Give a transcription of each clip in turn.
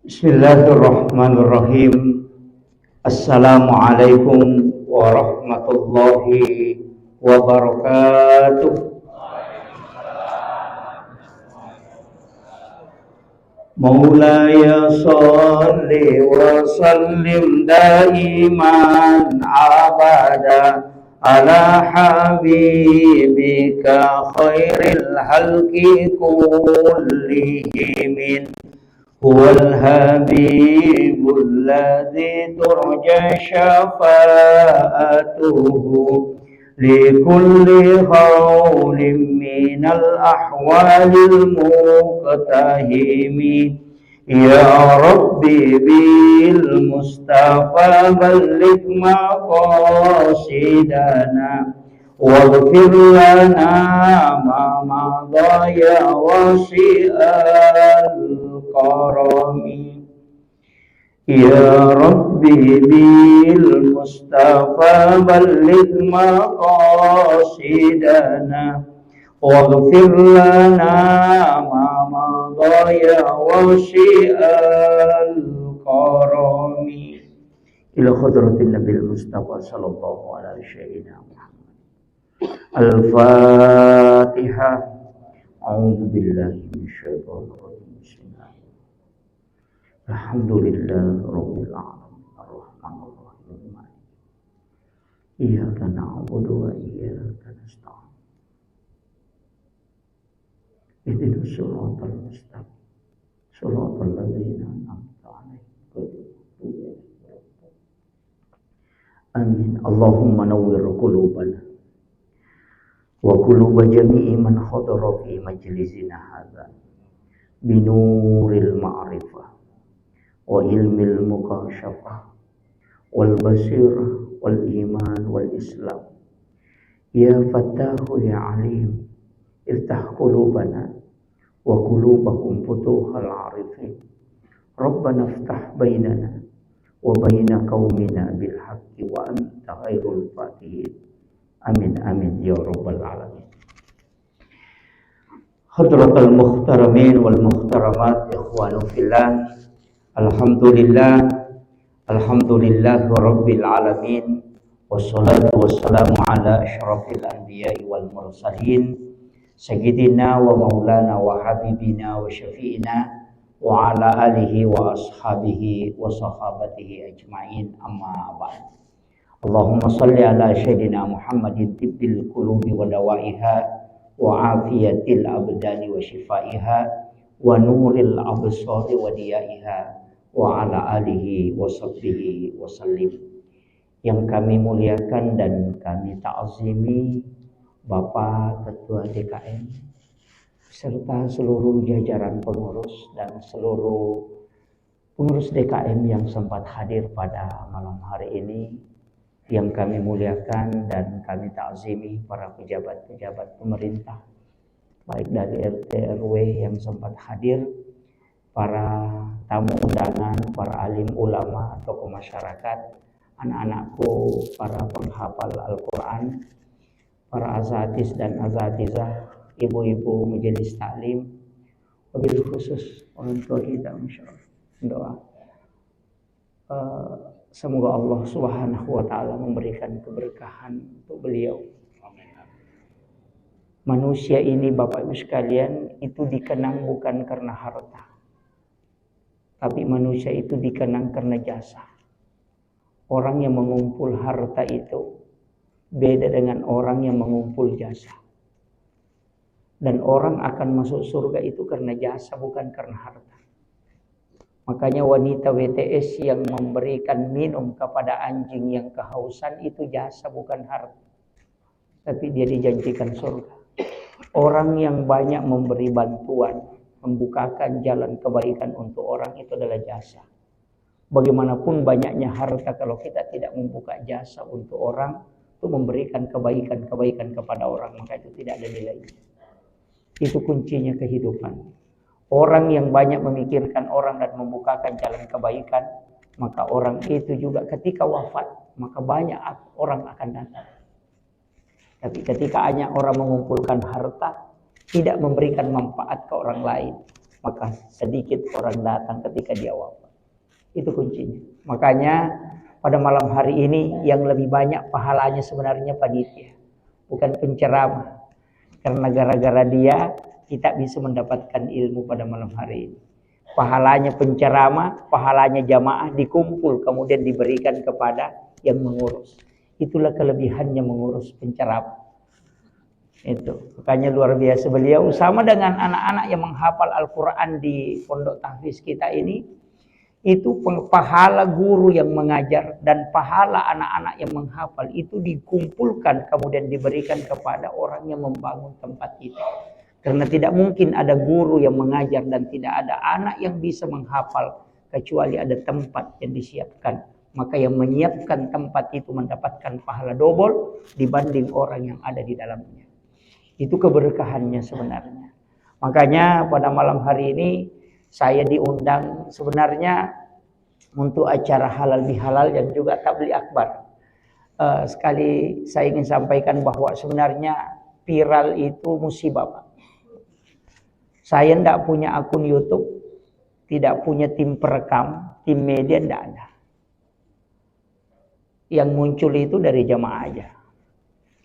Bismillahirrahmanirrahim. Assalamualaikum warahmatullahi wabarakatuh. Maulaya salli wa sallim daiman abada ala habibika khairil halqi kullihim. هو الحبيب الذي ترجى شفاعته لكل هول من الأحوال المقتحم. يا ربي بالمصطفى بلغ مقاصدنا واغفر لنا ما مضى يا واسع الكرم. يا ربي بالمصطفى بلغ مقاصدنا واغفر لنا ما مضى يا واسع الكرم. إلى حضرة النبي المصطفى صلى الله عليه وسلم. Al-Fatihah. A'udzu billahi minasyaitonir rajim. Bismillahirrahmanirrahim. Alhamdulillahirabbil alamin. Arrahmanir rahim. Iyyaka na'budu wa iyyaka nasta'in. Ihdinas siratal mustaqim. Shiratal ladzina an'amta 'alaihim. Amin. Allahumma nawwir qulubana wa quluba jami'i man hadara fi majlisina hadza binuril ma'rifah wa ilmil mukashafah wal basirah wal iman wal islam. Ya Fattahu ya Alim, iftah qulubana wa qulubahum futuhal arifin. Rabbana iftah bainana wa baina qaumina bil haqqi wa anta khairul fatihin. Amin amin ya rabbal alamin. Hadratul muhtaramin wal muhtaramat, ikhwanu fillah. Alhamdulillah rabbil alamin. Wassalatu wassalamu ala asyrafil anbiya'i wal mursalin sayyidina wa maulana wa habibina wa syafi'ina wa ala alihi wa ashabihi wa sahabatihi ajma'in, amma ba'd. Allahumma salli ala sayyidina Muhammadin tibbil qulubi wa dawaiha wa afiyatil abdani wa shifaiha wa nuril absari wa diyaiha wa ala alihi wa sahbihi wa sallim. Yang kami muliakan dan kami ta'zimi Bapak Ketua DKM serta seluruh jajaran pengurus dan seluruh pengurus DKM yang sempat hadir pada malam hari ini. Yang kami muliakan dan kami ta'zimi para pejabat-pejabat pemerintah, baik dari RT RW yang sempat hadir, para tamu undangan, para alim ulama, tokoh masyarakat, anak-anakku, para penghafal Al-Quran, para azatis dan azatizah, ibu-ibu majelis taklim, wabil khusus orang tua kita, insyaallah doa. Semoga Allah Subhanahu wa taala memberikan keberkahan untuk beliau. Manusia ini Bapak Ibu sekalian itu dikenang bukan karena harta, tapi manusia itu dikenang karena jasa. Orang yang mengumpul harta itu beda dengan orang yang mengumpul jasa. Dan orang akan masuk surga itu karena jasa, bukan karena harta. Makanya wanita WTS yang memberikan minum kepada anjing yang kehausan itu jasa, bukan harta. Tapi dia dijanjikan surga. Orang yang banyak memberi bantuan, membukakan jalan kebaikan untuk orang, itu adalah jasa. Bagaimanapun banyaknya harta, kalau kita tidak membuka jasa untuk orang, itu memberikan kebaikan kepada orang, maka itu tidak ada nilainya. Itu kuncinya kehidupan. Orang yang banyak memikirkan orang dan membukakan jalan kebaikan, maka orang itu juga ketika wafat, maka banyak orang akan datang. Tapi ketika hanya orang mengumpulkan harta, tidak memberikan manfaat ke orang lain, maka sedikit orang datang ketika dia wafat. Itu kuncinya. Makanya pada malam hari ini yang lebih banyak pahalanya sebenarnya panitia, bukan penceramah. Karena gara-gara dia kita bisa mendapatkan ilmu pada malam hari ini. Pahalanya penceramah, pahalanya jamaah dikumpul kemudian diberikan kepada yang mengurus. Itulah kelebihannya mengurus penceramah. Itu. Makanya luar biasa beliau sama dengan anak-anak yang menghafal Al-Quran di pondok tahfiz kita ini. Itu pahala guru yang mengajar dan pahala anak-anak yang menghafal itu dikumpulkan kemudian diberikan kepada orang yang membangun tempat itu. Karena tidak mungkin ada guru yang mengajar dan tidak ada anak yang bisa menghafal kecuali ada tempat yang disiapkan. Maka yang menyiapkan tempat itu mendapatkan pahala double dibanding orang yang ada di dalamnya. Itu keberkahannya sebenarnya. Makanya pada malam hari ini saya diundang sebenarnya untuk acara halal bihalal dan juga tabligh akbar. Sekali saya ingin sampaikan bahwa sebenarnya viral itu musibah, Pak. Saya tidak punya akun YouTube, tidak punya tim perekam, tim media tidak ada. Yang muncul itu dari jamaah aja.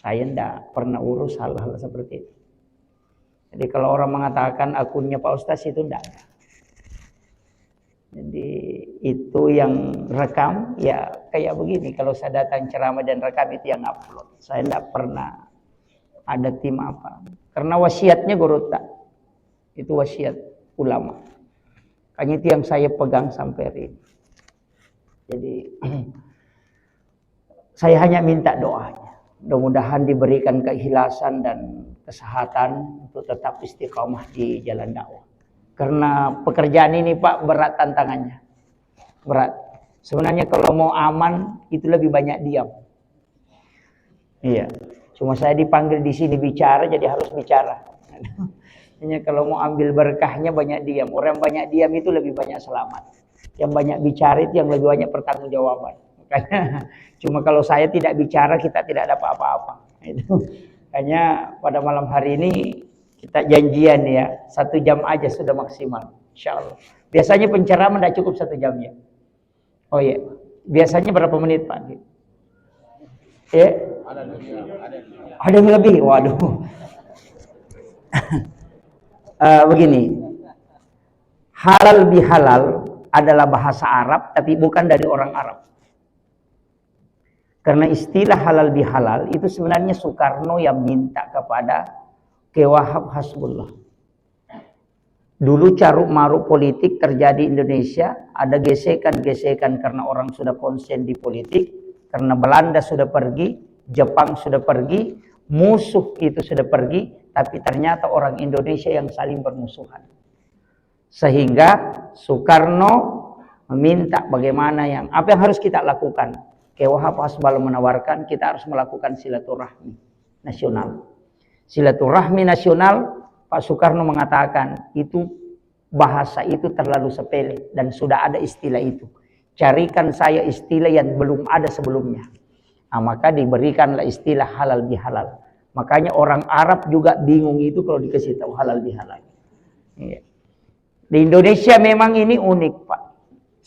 Saya tidak pernah urus hal-hal seperti itu. Jadi kalau orang mengatakan akunnya Pak Ustaz itu tidak ada. Jadi itu yang rekam ya kayak begini. Kalau saya datang ceramah dan rekam itu yang upload. Saya tidak pernah ada tim apa. Karena wasiatnya Gorota. Itu wasiat ulama. Hanya itu yang saya pegang sampai hari ini. Jadi saya hanya minta doanya. Mudah-mudahan diberikan keikhlasan dan kesehatan untuk tetap istiqomah di jalan dakwah. Karena pekerjaan ini Pak berat tantangannya. Berat. Sebenarnya kalau mau aman itu lebih banyak diam. Iya. Cuma saya dipanggil di sini bicara jadi harus bicara. Hanya kalau mau ambil berkahnya banyak diam. Orang banyak diam itu lebih banyak selamat. Yang banyak bicara itu yang lebih banyak pertanggungjawaban. Makanya cuma kalau saya tidak bicara kita tidak dapat apa-apa. Itu. Hanya pada malam hari ini kita janjian ya 1 jam aja sudah maksimal, insyaallah. Biasanya pencerahan tidak cukup 1 jam ya. Oh iya, biasanya berapa menit Pak? Ya? Ada yang lebih. Waduh. Begini, halal bihalal adalah bahasa Arab tapi bukan dari orang Arab. Karena istilah halal bihalal itu sebenarnya Soekarno yang minta kepada Ki Wahab Hasbullah. Dulu caruk maruk politik terjadi di Indonesia, ada gesekan-gesekan karena orang sudah konsen di politik, karena Belanda sudah pergi, Jepang sudah pergi, musuh itu sudah pergi, tapi ternyata orang Indonesia yang saling bermusuhan. Sehingga Soekarno meminta bagaimana apa yang harus kita lakukan. Ki Wahab Hasbullah menawarkan kita harus melakukan silaturahmi nasional. Silaturahmi nasional, Pak Soekarno mengatakan itu bahasa itu terlalu sepele dan sudah ada istilah itu. Carikan saya istilah yang belum ada sebelumnya. Nah, maka diberikanlah istilah halal bihalal. Makanya orang Arab juga bingung itu kalau dikasih tahu halal bihalal. Ya. Di Indonesia memang ini unik, Pak.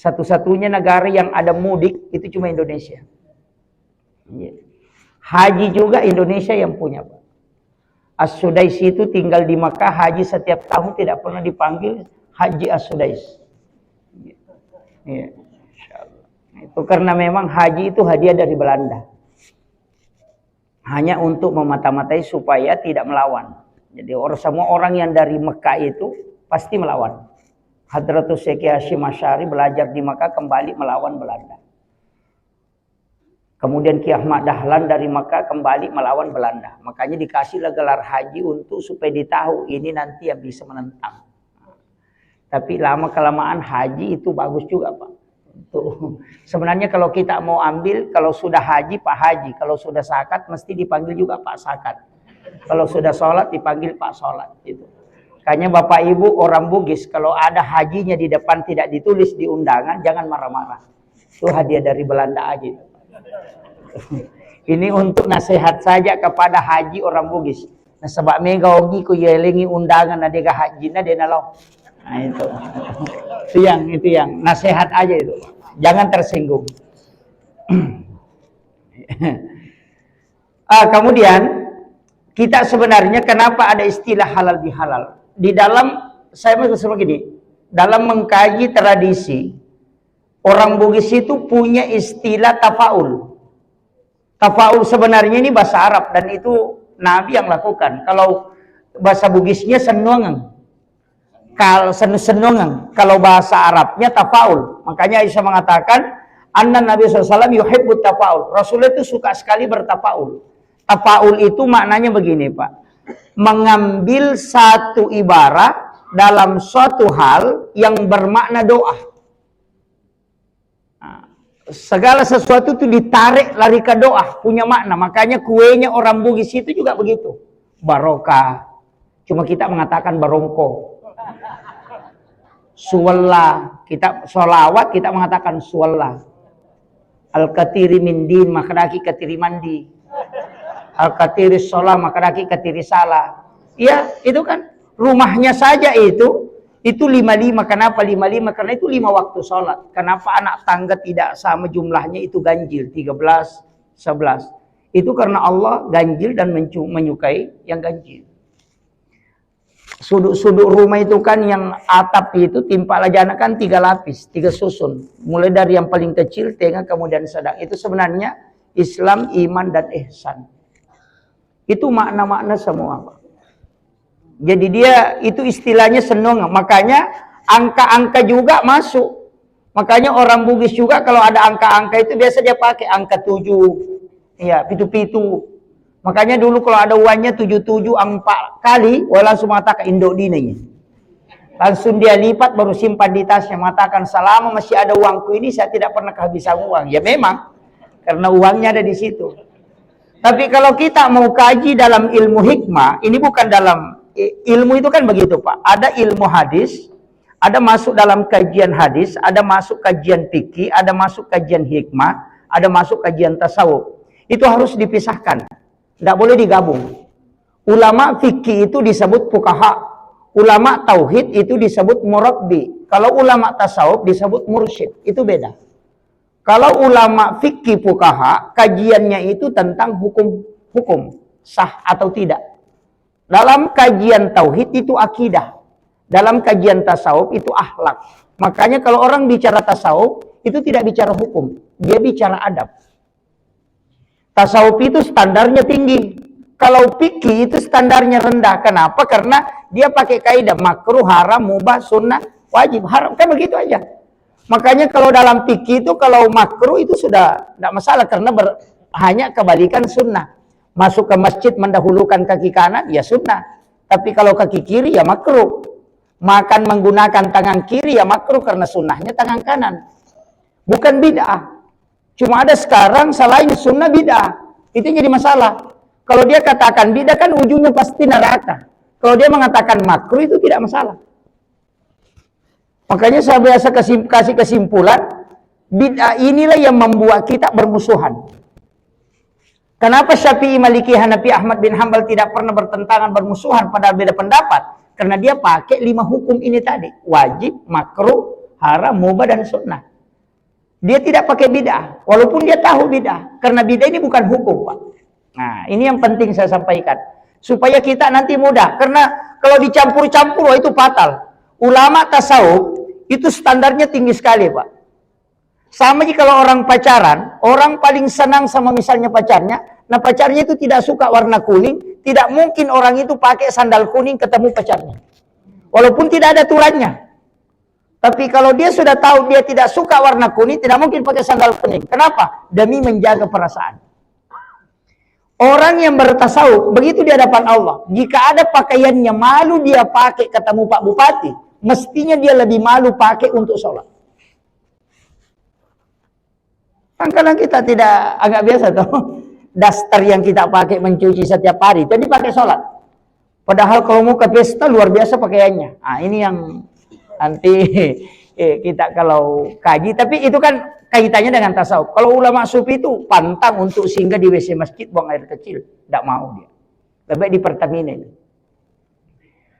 Satu-satunya negara yang ada mudik itu cuma Indonesia. Ya. Haji juga Indonesia yang punya, Pak. As-Sudais itu tinggal di Makkah, haji setiap tahun tidak pernah dipanggil Haji As-Sudais. Ya. Itu karena memang haji itu hadiah dari Belanda. Hanya untuk memata-matai supaya tidak melawan. Jadi semua orang yang dari Mekah itu pasti melawan. Hadratus Syekh Hasyim Asy'ari belajar di Makkah kembali melawan Belanda. Kemudian Ki Ahmad Dahlan dari Makkah kembali melawan Belanda. Makanya dikasihlah gelar haji untuk supaya ditahu ini nanti yang bisa menentang. Tapi lama-kelamaan haji itu bagus juga, Pak. Sebenarnya kalau kita mau ambil, kalau sudah haji Pak Haji, kalau sudah zakat mesti dipanggil juga Pak Zakat. Kalau sudah sholat dipanggil Pak Sholat. Gitu. Makanya Bapak Ibu orang Bugis kalau ada hajinya di depan tidak ditulis di undangan jangan marah-marah. Itu hadiah dari Belanda aja. Ini untuk nasihat saja kepada haji orang Bugis. Nah sebab mega ogi ku yelengi undangan na dega haji na denalo. Nah itu yang nasihat aja itu. Jangan tersinggung. Kemudian kita sebenarnya kenapa ada istilah halal bihalal? Di dalam saya mau gini, dalam mengkaji tradisi orang Bugis itu punya istilah tafaul. Tafaul sebenarnya ini bahasa Arab dan itu Nabi yang lakukan. Kalau bahasa Bugisnya senongang. Kalau bahasa Arabnya tafaul. Makanya Aisyah mengatakan, anna Nabi SAW yuhibbut tafaul. Rasulullah itu suka sekali bertafaul. Tafaul itu maknanya begini, Pak. Mengambil satu ibarat dalam suatu hal yang bermakna doa. Segala sesuatu itu ditarik lari ke doa, punya makna. Makanya kuenya orang Bugis itu juga begitu. Barokah. Cuma kita mengatakan barongko. Suwalla, kita sholawat kita mengatakan suwalla. Al-katiri min din, makadaki katiri mandi. Al-katiri sholah, makadaki katiri salah. Iya, itu kan rumahnya saja itu 55. Kenapa 55? Karena itu 5 waktu sholat. Kenapa anak tangga tidak sama jumlahnya itu ganjil 13, 11? Itu karena Allah ganjil dan menyukai yang ganjil. Sudut-sudut rumah itu kan yang atap itu timpa lajana kan 3 lapis, 3 susun. Mulai dari yang paling kecil, tengah, kemudian sedang. Itu sebenarnya Islam, iman, dan ihsan. Itu makna-makna semua, Pak. Jadi dia itu istilahnya senong. Makanya angka-angka juga masuk. Makanya orang Bugis juga kalau ada angka-angka itu biasa dia pakai angka 7. Ya, pitu-pitu. Makanya dulu kalau ada uangnya 77 4 kali, langsung mengatakan indok dinanya. Langsung dia lipat baru simpan di tasnya, mengatakan selama masih ada uangku ini saya tidak pernah kehabisan uang. Ya memang karena uangnya ada di situ. Tapi kalau kita mau kaji dalam ilmu hikmah, ini bukan dalam ilmu itu kan begitu, Pak. Ada ilmu hadis, ada masuk dalam kajian hadis, ada masuk kajian fikih, ada masuk kajian hikmah, ada masuk kajian tasawuf. Itu harus dipisahkan. Tidak boleh digabung. Ulama fikih itu disebut fuqaha. Ulama tauhid itu disebut murabbi. Kalau ulama tasawuf disebut mursyid. Itu beda. Kalau ulama fikih fuqaha, kajiannya itu tentang hukum sah atau tidak. Dalam kajian tauhid itu akidah. Dalam kajian tasawuf itu akhlak. Makanya kalau orang bicara tasawuf, itu tidak bicara hukum. Dia bicara adab. Tasawuf itu standarnya tinggi. Kalau fikih itu standarnya rendah. Kenapa? Karena dia pakai kaidah makruh, haram, mubah, sunnah, wajib, haram. Kan begitu aja. Makanya kalau dalam fikih itu kalau makruh itu sudah tidak masalah. Karena hanya kebalikan sunnah. Masuk ke masjid mendahulukan kaki kanan, ya sunnah. Tapi kalau kaki kiri, ya makruh. Makan menggunakan tangan kiri, ya makruh. Karena sunnahnya tangan kanan. Bukan bid'ah. Cuma ada sekarang selain sunnah bid'ah. Itu jadi masalah. Kalau dia katakan bid'ah kan ujungnya pasti neraka. Kalau dia mengatakan makruh itu tidak masalah. Makanya saya biasa kasih kesimpulan, bid'ah inilah yang membuat kita bermusuhan. Kenapa Syafi'i, Maliki, Hanafi, Ahmad bin Hanbal tidak pernah bertentangan, bermusuhan padahal beda pendapat? Karena dia pakai 5 hukum ini tadi. Wajib, makruh, haram, mubah, dan sunnah. Dia tidak pakai bid'ah, walaupun dia tahu bid'ah. Karena bid'ah ini bukan hukum, Pak. Nah, ini yang penting saya sampaikan. Supaya kita nanti mudah. Karena kalau dicampur-campur, itu fatal. Ulama tasawuf, itu standarnya tinggi sekali, Pak. Sama jika kalau orang pacaran, orang paling senang sama misalnya pacarnya. Nah, pacarnya itu tidak suka warna kuning. Tidak mungkin orang itu pakai sandal kuning ketemu pacarnya. Walaupun tidak ada aturannya. Tapi kalau dia sudah tahu dia tidak suka warna kuning, tidak mungkin pakai sandal kuning. Kenapa? Demi menjaga perasaan. Orang yang bertasawuf, begitu di hadapan Allah. Jika ada pakaiannya malu dia pakai ketemu Pak Bupati, mestinya dia lebih malu pakai untuk sholat. Kan kadang kita tidak agak biasa tuh. Daster yang kita pakai mencuci setiap hari, jadi pakai sholat. Padahal kalau mau ke pesta luar biasa pakaiannya. Nah, ini yang nanti kita kalau kaji, tapi itu kan kaitannya dengan tasawuf. Kalau ulama sufi itu pantang untuk singgah di WC masjid buang air kecil, tidak mau dia. Lebih di Pertamina itu.